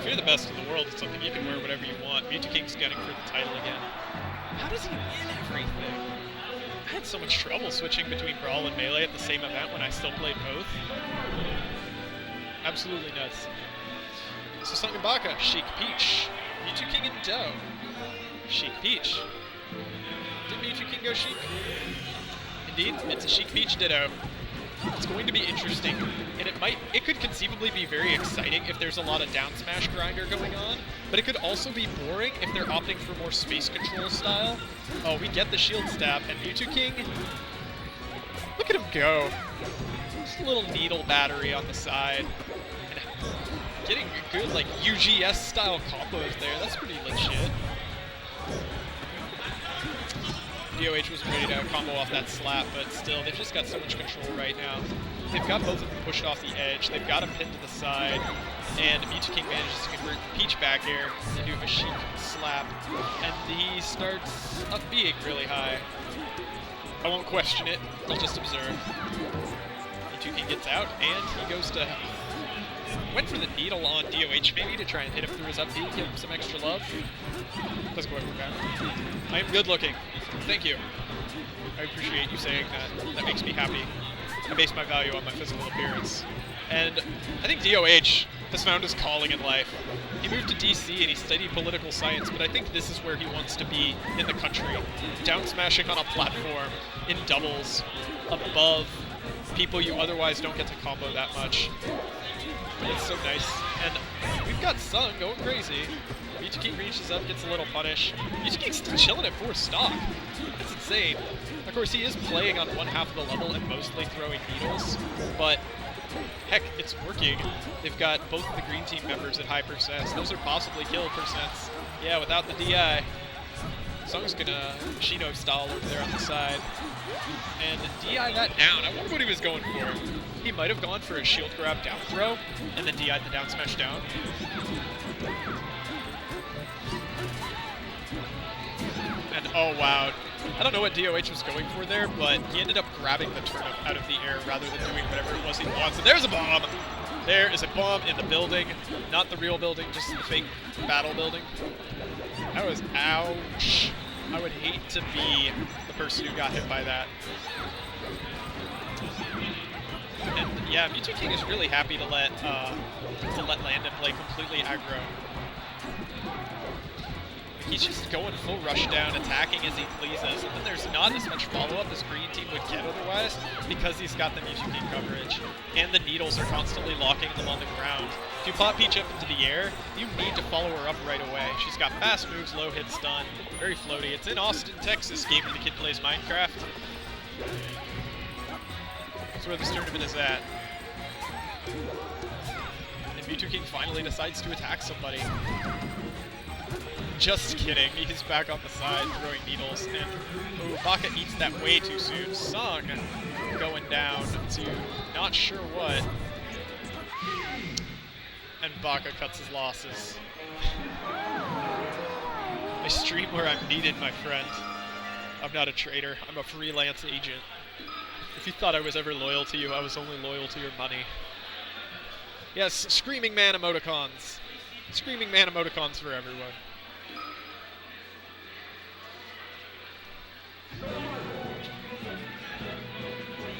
if you're the best in the world, it's something you can wear whatever you want. Mew2King's gunning for the title again. How does he win everything? I had so much trouble switching between Brawl and Melee at the same event when I still played both. Absolutely nuts. So Sung and Baka, Sheik Peach, Mew2King and DoH. Sheik Peach. Did Mew2King go Sheik? Indeed, it's a Sheik Peach ditto. It's going to be interesting, and it could conceivably be very exciting if there's a lot of down smash grinder going on, but it could also be boring if they're opting for more space control style. Oh, we get the shield stab, and Mew2King, look at him go. Just a little needle battery on the side. And getting good, like, UGS style combos there. That's pretty legit. DoH was ready to combo off that slap, but still, they've just got so much control right now. They've got both of them pushed off the edge, they've got him pinned to the side, and Mew2King manages to convert Peach back air into a Sheik slap, and he starts up being really high. I won't question it, I'll just observe. Mew2King gets out, and he goes to... went for the needle on DoH maybe to try and hit him through his up B, give him some extra love. Doesn't quite work out. I am good looking. Thank you. I appreciate you saying that. That makes me happy. I base my value on my physical appearance. And I think DoH has found his calling in life. He moved to DC and he studied political science, but I think this is where he wants to be in the country. Down smashing on a platform in doubles above people you otherwise don't get to combo that much. It's so nice. And we've got Sung going crazy. Mew2King reaches up, gets a little punish. Mew2King's still chilling at 4 stock. That's insane. Of course, he is playing on one half of the level and mostly throwing needles, but heck, it's working. They've got both of the green team members at high percents. Those are possibly kill percents. Yeah, without the DI. Sung's gonna Shino style over there on the side. And DI that down. I wonder what he was going for. He might have gone for a shield grab down throw, and then DI'd the down smash down. And oh wow. I don't know what DoH was going for there, but he ended up grabbing the turnip out of the air rather than doing whatever it was he wants. And there's a bomb! There is a bomb in the building. Not the real building, just the fake battle building. That was ouch. I would hate to be the person who got hit by that. And yeah, Mew2King is really happy to let Landon play completely aggro. He's just going full rush down, attacking as he pleases, and then there's not as much follow-up as green team would get otherwise, because he's got the Mew2King coverage, and the needles are constantly locking them on the ground. If you pop Peach up into the air, you need to follow her up right away. She's got fast moves, low hit stun, very floaty. It's in Austin, Texas, game where the kid plays Minecraft. That's where this tournament is at. And Mew2King finally decides to attack somebody. Just kidding, he's back on the side throwing needles, and oh, Baka eats that way too soon. Sung going down to not sure what. And Baka cuts his losses. I stream where I'm needed, my friend. I'm not a traitor, I'm a freelance agent. If you thought I was ever loyal to you, I was only loyal to your money. Yes, Screaming Man emoticons. Screaming Man emoticons for everyone.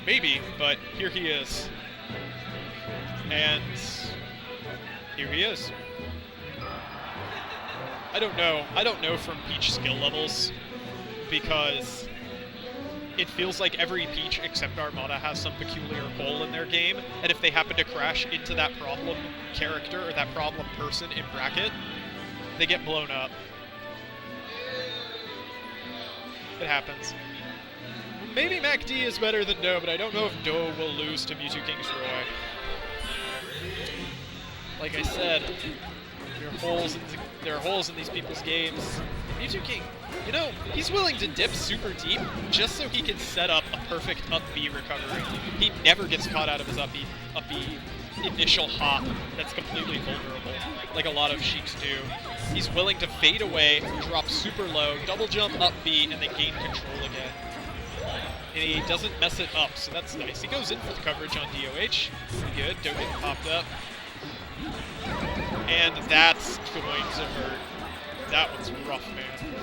Maybe, but here he is. And here he is. I don't know from Peach skill levels, because it feels like every Peach except Armada has some peculiar hole in their game, and if they happen to crash into that problem character or that problem person in bracket, they get blown up. It happens. Maybe MacD is better than DoH, but I don't know if DoH will lose to Mew2King's Roy. Like I said, there are holes in these people's games. Mew2King, you know, he's willing to dip super deep just so he can set up a perfect up B recovery. He never gets caught out of his up B initial hop that's completely vulnerable, like a lot of Sheiks do. He's willing to fade away, drop super low, double jump up B, and then gain control again. And he doesn't mess it up, so that's nice. He goes in for the coverage on DoH. Pretty good. DoH getting popped up. And that's going to hurt. That one's rough, man.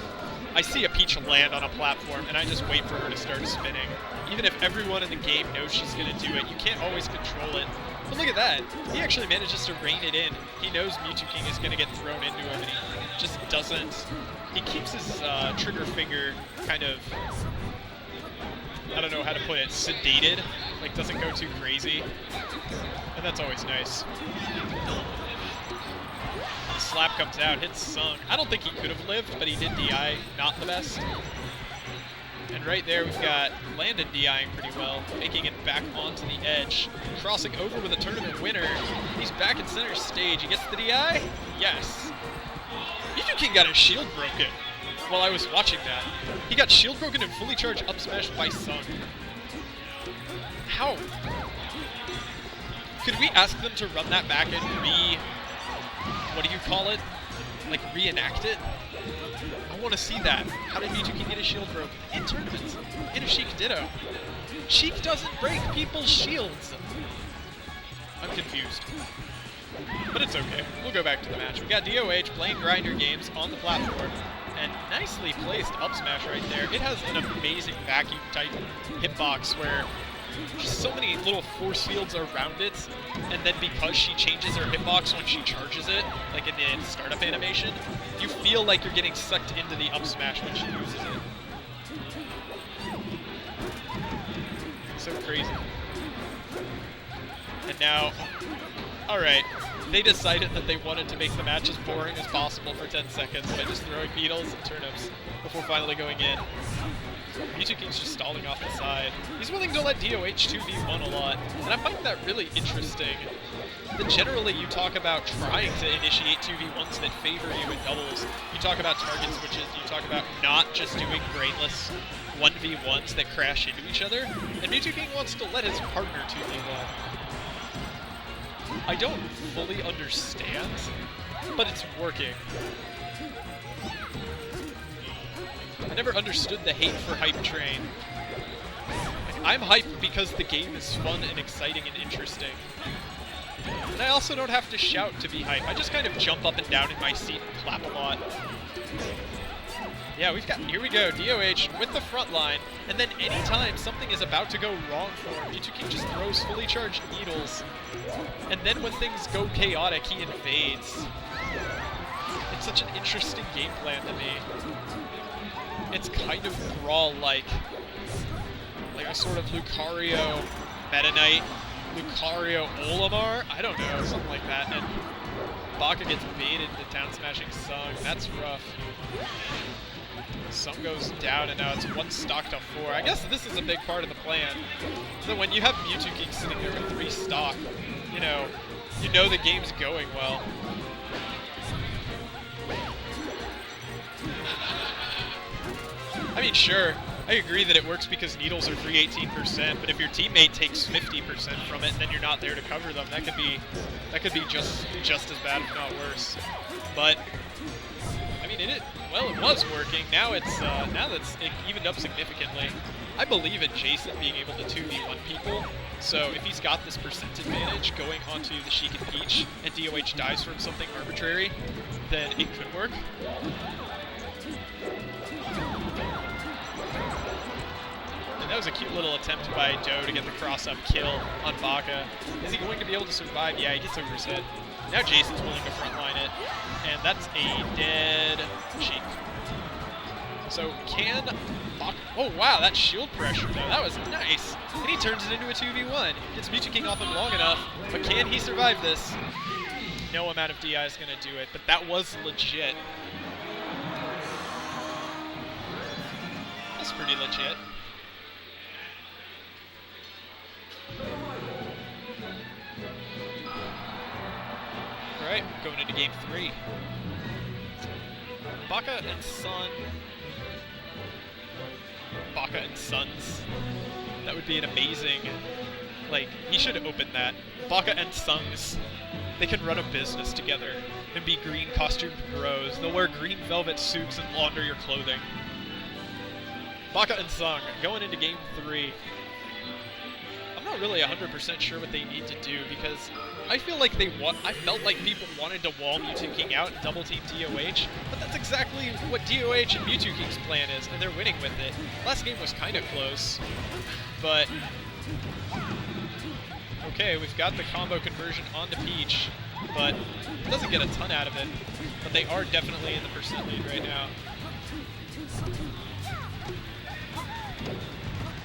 I see a Peach land on a platform, and I just wait for her to start spinning. Even if everyone in the game knows she's going to do it, you can't always control it. But look at that. He actually manages to rein it in. He knows Mew2King is going to get thrown into him, and he just doesn't. He keeps his trigger finger kind of, I don't know how to put it, sedated. Like, doesn't go too crazy. And that's always nice. The slap comes out, hits Sung. I don't think he could have lived, but he did DI. Not the best. And right there, we've got Landon DIing pretty well, making it back onto the edge. Crossing over with a tournament winner. He's back in center stage. He gets the DI? Yes. Mew2King got his shield broken while I was watching that. He got shield broken and fully charged up smash by Sung. How? Could we ask them to run that back and what do you call it? Like, reenact it? I want to see that. How did Mew2King get his shield broken? In tournaments. In a Sheik ditto. Sheik doesn't break people's shields. I'm confused. But it's okay. We'll go back to the match. We got DoH playing grinder games on the platform. And nicely placed up smash right there. It has an amazing vacuum type hitbox where just so many little force fields around it, and then because she changes her hitbox when she charges it, like in the startup animation, you feel like you're getting sucked into the up smash when she uses it. So crazy. And now, alright, they decided that they wanted to make the match as boring as possible for 10 seconds by just throwing beetles and turnips before finally going in. Mew2King's just stalling off the side. He's willing to let DoH 2v1 a lot, and I find that really interesting. That generally you talk about trying to initiate 2v1s that favor you in doubles. You talk about target switches, you talk about not just doing brainless 1v1s that crash into each other, and Mew2King wants to let his partner 2v1. I don't fully understand, but it's working. I never understood the hate for hype train. Like, I'm hyped because the game is fun and exciting and interesting. And I also don't have to shout to be hype. I just kind of jump up and down in my seat and clap a lot. Yeah, here we go, DoH with the front line, and then anytime something is about to go wrong for him, Mew2King just throws fully charged needles. And then when things go chaotic, he invades. It's such an interesting game plan to me. It's kind of Brawl-like. Like a sort of Lucario Meta Knight, Lucario Olimar? I don't know, something like that. And Baka gets baited into down smashing Sung. That's rough. Sung goes down, and now it's 1 stock to 4. I guess this is a big part of the plan. So when you have Mew2King sitting there with 3 stock, you know the game's going well. I mean, sure, I agree that it works because needles are free 18%, but if your teammate takes 50% from it, then you're not there to cover them. That could be just as bad, if not worse. But I mean, it was working. Now it evened up significantly. I believe in Jason being able to 2v1 people. So if he's got this percent advantage going onto the Sheik and Peach, and DoH dies from something arbitrary, then it could work. And that was a cute little attempt by DoH to get the cross-up kill on Baka. Is he going to be able to survive? Yeah, he gets over his head. Now Jason's willing to frontline it, and that's a dead Sheik. So can Baka... Oh wow, that shield pressure though, that was nice. And he turns it into a 2v1. Gets Mew2King off him long enough, but can he survive this? No amount of DI is going to do it, but that was legit. That's pretty legit. Alright, going into game 3. Baka and Sun. Baka and Sons. That would be an amazing... Like, he should open that. Baka and Sons. They can run a business together and be green costumed bros. They'll wear green velvet suits and launder your clothing. Baka and Sung going into game 3. I'm not really 100% sure what they need to do because I feel like I felt like people wanted to wall Mew2King out and double team DoH, but that's exactly what DoH and Mew2King's plan is, and they're winning with it. Last game was kind of close, but okay, we've got the combo conversion onto Peach, but doesn't get a ton out of it. But they are definitely in the percent lead right now.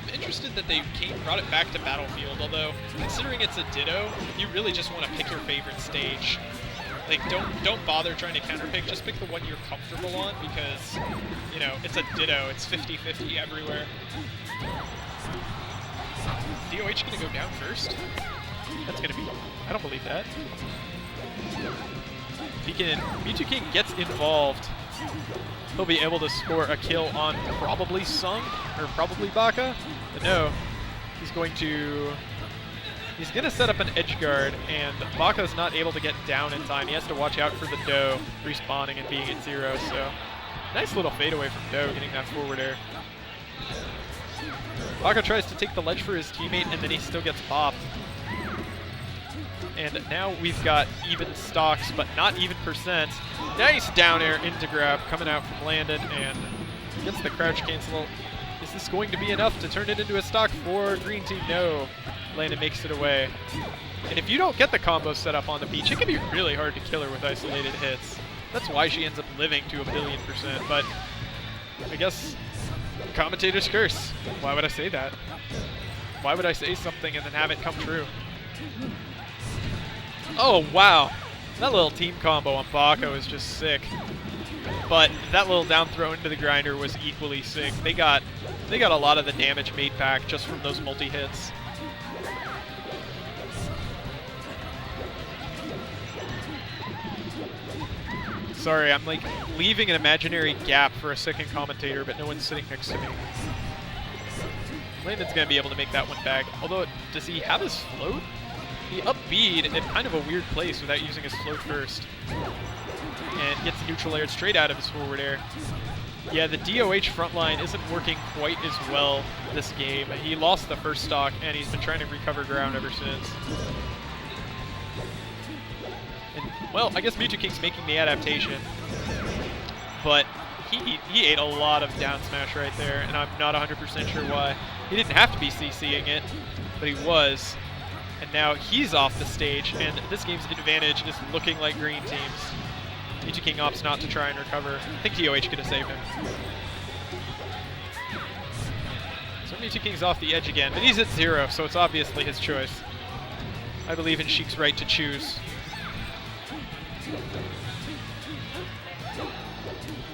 I'm interested that they brought it back to Battlefield, although considering it's a Ditto, you really just want to pick your favorite stage. Like, don't bother trying to counterpick, just pick the one you're comfortable on, because, you know, it's a Ditto, it's 50-50 everywhere. DoH gonna go down first? That's gonna be, I don't believe that. Mew2King gets involved, he'll be able to score a kill on probably Sung, or probably Baka, but no, he's gonna set up an edge guard, and Baka's not able to get down in time. He has to watch out for the DoH respawning and being at 0, so nice little fadeaway from DoH getting that forward air. Baka tries to take the ledge for his teammate, and then he still gets popped. And now we've got even stocks, but not even percent. Nice down air into grab coming out from Landon, and gets the crouch cancel. Is this going to be enough to turn it into a stock for Green Team? No. Landon makes it away. And if you don't get the combo set up on the Peach, it can be really hard to kill her with isolated hits. That's why she ends up living to 1,000,000,000%, but I guess commentator's curse. Why would I say that? Why would I say something and then have it come true? Oh, wow. That little team combo on Baka was just sick. But that little down throw into the grinder was equally sick. They got a lot of the damage made back just from those multi-hits. Sorry, I'm like leaving an imaginary gap for a second commentator, but no one's sitting next to me. Landon's gonna be able to make that one back. Although, does he have his float? He up B'd in kind of a weird place without using his float first. And gets neutral aired straight out of his forward air. Yeah, the DoH front line isn't working quite as well this game. He lost the first stock, and he's been trying to recover ground ever since. And, well, I guess Mew2King's making the adaptation. But he ate a lot of down smash right there, and I'm not 100% sure why. He didn't have to be CCing it, but he was. And now he's off the stage, and this game's advantage is looking like Green Team's. Mew2King opts not to try and recover. I think DoH could have saved him. So Mew2King's off the edge again, but he's at 0, so it's obviously his choice. I believe in Sheik's right to choose.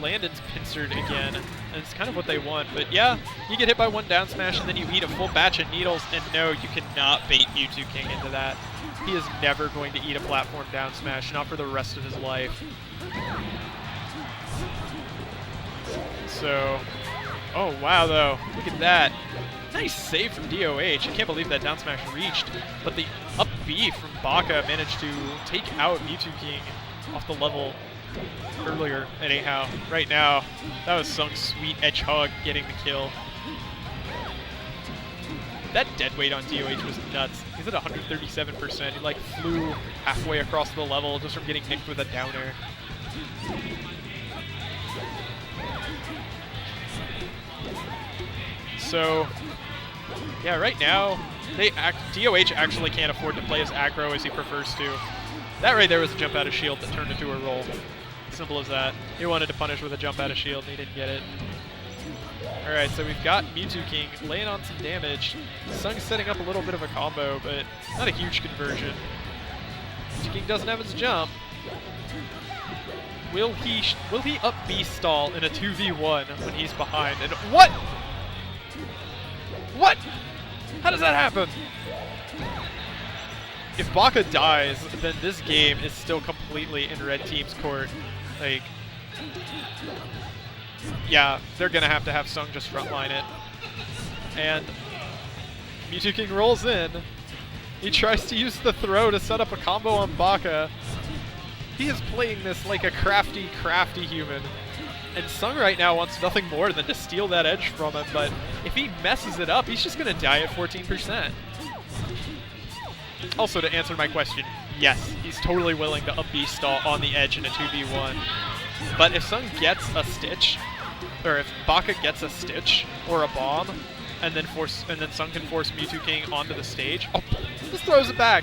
Landon's pincered again, and it's kind of what they want, but yeah, you get hit by one down smash and then you eat a full batch of needles, and no, you cannot bait Mew2King into that. He is never going to eat a platform down smash, not for the rest of his life. So, oh wow though, look at that. Nice save from DoH. I can't believe that down smash reached, but the up B from Baka managed to take out Mew2King off the level earlier. Anyhow, right now, that was Sung's sweet edge hug getting the kill. That dead weight on DoH was nuts. He's at 137%. He like flew halfway across the level just from getting nicked with a down air. So, yeah, right now, DoH actually can't afford to play as aggro as he prefers to. That right there was a jump out of shield that turned into a roll. Simple as that. He wanted to punish with a jump out of shield and he didn't get it. Alright, so we've got Mew2King laying on some damage. Sung's setting up a little bit of a combo, but not a huge conversion. Mew2King doesn't have his jump. Will he up B stall in a 2v1 when he's behind? And what? What? How does that happen? If Baka dies, then this game is still completely in Red Team's court. Like, yeah, they're gonna have to have Sung just frontline it. And Mew2King rolls in. He tries to use the throw to set up a combo on Baka. He is playing this like a crafty human. And Sung right now wants nothing more than to steal that edge from him, but if he messes it up, he's just gonna die at 14%. Also, to answer my question, Yes, he's totally willing to up B stall on the edge in a 2v1. But if Sung gets a stitch, or if Baka gets a stitch or a bomb, and then Sung can force Mew2King onto the stage, oh, just throws it back.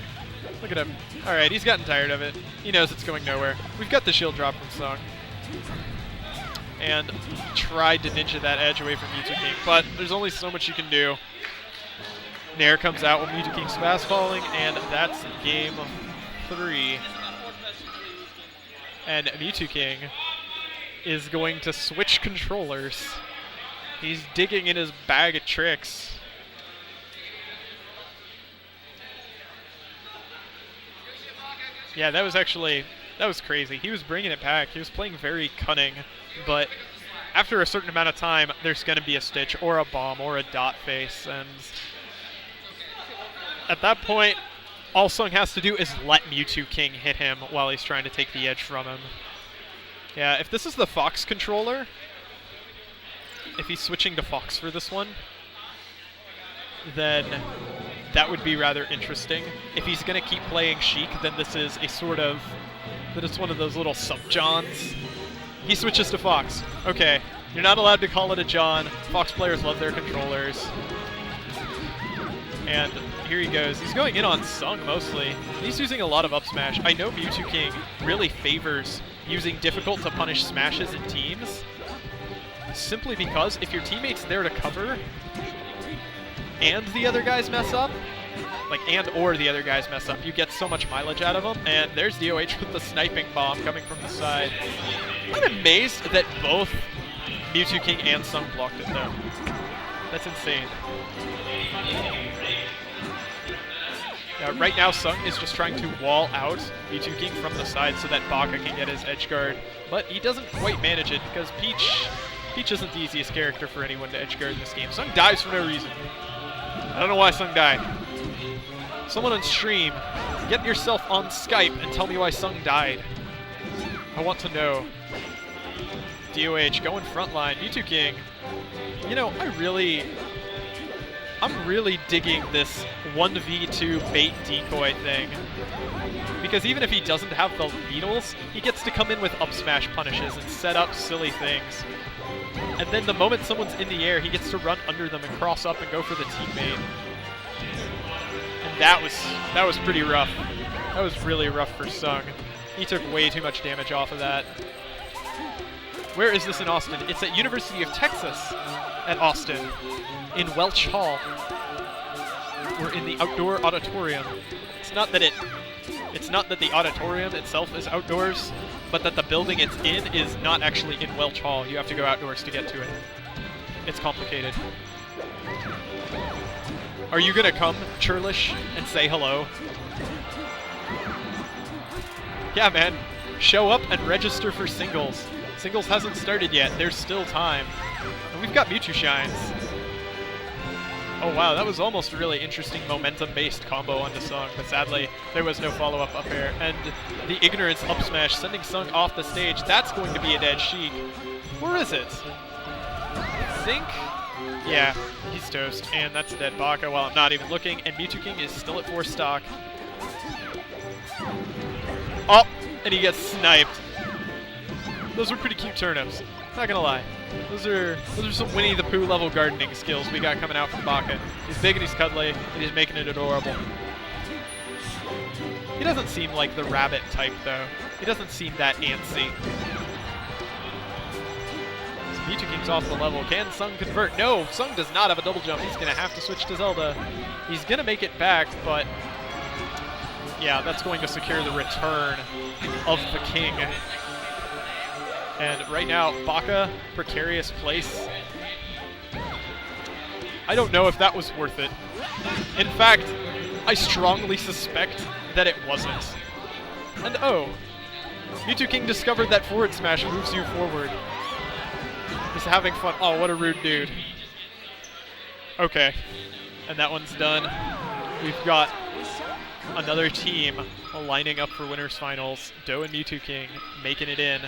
Look at him. All right, he's gotten tired of it. He knows it's going nowhere. We've got the shield drop from Sung. And tried to ninja that edge away from Mew2King, but there's only so much you can do. Nair comes out with Mew2King's fast falling, and that's game 3. And Mew2King is going to switch controllers. He's digging in his bag of tricks. Yeah, that was crazy. He was bringing it back. He was playing very cunning, but after a certain amount of time, there's going to be a stitch or a bomb or a dot face, and at that point, all Sung has to do is let Mew2King hit him while he's trying to take the edge from him. Yeah, if this is the Fox controller, if he's switching to Fox for this one, then that would be rather interesting. If he's going to keep playing Sheik, then this is a sort of, that it's one of those little sub-Johns. He switches to Fox. Okay, you're not allowed to call it a John. Fox players love their controllers. And here he goes. He's going in on Sung mostly. He's using a lot of up smash. I know Mew2King really favors using difficult to punish smashes in teams, simply because if your teammate's there to cover and the other guys mess up, or the other guys mess up, you get so much mileage out of them. And there's DoH with the sniping bomb coming from the side. I'm amazed that both Mew2King and Sung blocked it though. That's insane. Right now, Sung is just trying to wall out Mew2King from the side so that Baka can get his edge guard, but he doesn't quite manage it because Peach isn't the easiest character for anyone to edge guard in this game. Sung dies for no reason. I don't know why Sung died. Someone on stream, get yourself on Skype and tell me why Sung died. I want to know. DoH going frontline. Mew2King. You know, I'm really digging this 1v2 bait decoy thing. Because even if he doesn't have the needles, he gets to come in with up smash punishes and set up silly things. And then the moment someone's in the air, he gets to run under them and cross up and go for the teammate. And that was pretty rough. That was really rough for Sung. He took way too much damage off of that. Where is this in Austin? It's at University of Texas at Austin, in Welch Hall. We're in the outdoor auditorium. It's not that the auditorium itself is outdoors, but that the building it's in is not actually in Welch Hall. You have to go outdoors to get to it. It's complicated. Are you gonna come, Churlish, and say hello? Yeah, man. Show up and register for singles. Singles hasn't started yet. There's still time. And we've got Mew2Shines. Oh wow, that was almost a really interesting momentum-based combo onto Sung, but sadly, there was no follow-up up air. And the Ignorance up smash sending Sung off the stage. That's going to be a dead Sheik. Or is it? I think... yeah, he's toast. And that's a dead Baka while I'm not even looking. And Mew2King is still at 4 stock. Oh, and he gets sniped. Those were pretty cute turnips. Not gonna lie. Those are some Winnie the Pooh level gardening skills we got coming out from Baka. He's big and he's cuddly, and he's making it adorable. He doesn't seem like the rabbit type, though. He doesn't seem that antsy. So Mew2King's off the level. Can Sung convert? No, Sung does not have a double jump. He's gonna have to switch to Zelda. He's gonna make it back, but yeah, that's going to secure the return of the king. And right now, Baka, precarious place. I don't know if that was worth it. In fact, I strongly suspect that it wasn't. And oh, Mew2King discovered that forward smash moves you forward. He's having fun. Oh, what a rude dude. Okay, and that one's done. We've got another team lining up for winners finals. DoH and Mew2King making it in.